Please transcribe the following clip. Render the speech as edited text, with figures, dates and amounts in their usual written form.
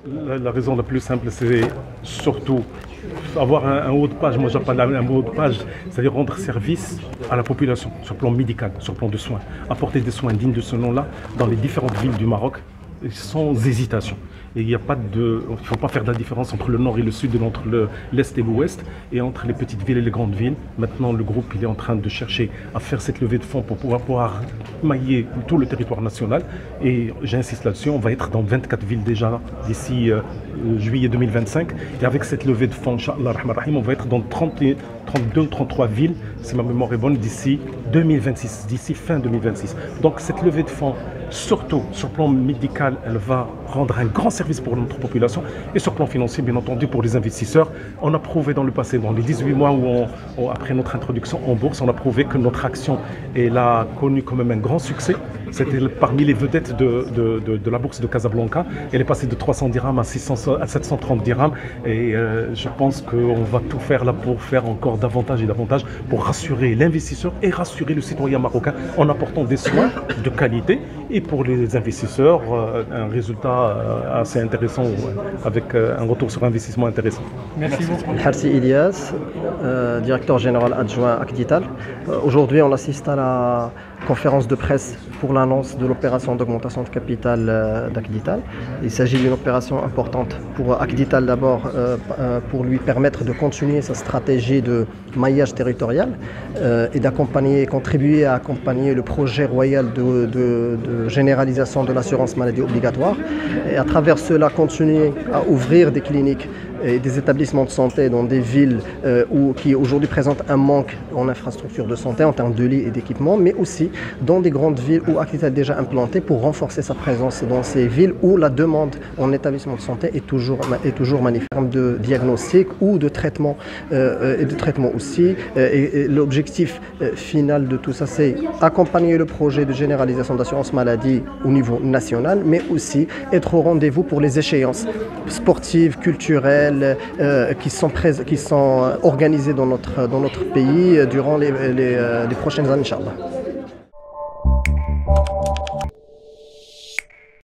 La raison la plus simple, c'est surtout avoir un haut de page. Moi, j'appelle un haut de page, c'est-à-dire rendre service à la population sur le plan médical, sur le plan de soins. Apporter des soins dignes de ce nom-là dans les différentes villes du Maroc, sans hésitation. Et il n'y a pas de, il ne faut pas faire de la différence entre le nord et le sud, entre l'est et l'ouest, et entre les petites villes et les grandes villes. Maintenant, le groupe il est en train de chercher à faire cette levée de fonds pour pouvoir mailler tout le territoire national. Et j'insiste là-dessus, on va être dans 24 villes déjà d'ici juillet 2025. Et avec cette levée de fonds, Inch'Allah, on va être dans 32 ou 33 villes, si ma mémoire est bonne, d'ici 2026, d'ici fin 2026. Donc cette levée de fonds, surtout sur le plan médical, elle va rendre un grand service pour notre population et sur le plan financier, bien entendu, pour les investisseurs. On a prouvé dans le passé, dans les 18 mois après notre introduction en bourse, on a prouvé que notre action elle a connu quand même un grand succès. C'était parmi les vedettes de la bourse de Casablanca. Elle est passée de 300 dirhams à 730 dirhams et je pense qu'on va tout faire là pour faire encore davantage et davantage pour rassurer l'investisseur et rassurer le citoyen marocain en apportant des soins de qualité et pour les investisseurs un résultat assez intéressant avec un retour sur investissement intéressant. Merci beaucoup. Harsi Ilyas, directeur général adjoint Acdital. Aujourd'hui, on assiste à la conférence de presse pour l'annonce de l'opération d'augmentation de capital d'Acdital. Il s'agit d'une opération importante pour Acdital d'abord, pour lui permettre de continuer sa stratégie de maillage territorial et d'accompagner, contribuer à accompagner le projet royal de généralisation de l'assurance maladie obligatoire et à travers cela continuer à ouvrir des cliniques et des établissements de santé dans des villes qui aujourd'hui présentent un manque en infrastructures de santé en termes de lits et d'équipements, mais aussi dans des grandes villes où Acdital est déjà implanté pour renforcer sa présence dans ces villes où la demande en établissement de santé est toujours magnifique en termes de diagnostic ou de traitement et de traitement aussi. Et l'objectif final de tout ça, c'est accompagner le projet de généralisation d'assurance maladie au niveau national, mais aussi être au rendez-vous pour les échéances sportives, culturelles, qui sont organisées dans notre pays durant les prochaines années, Inch'Allah.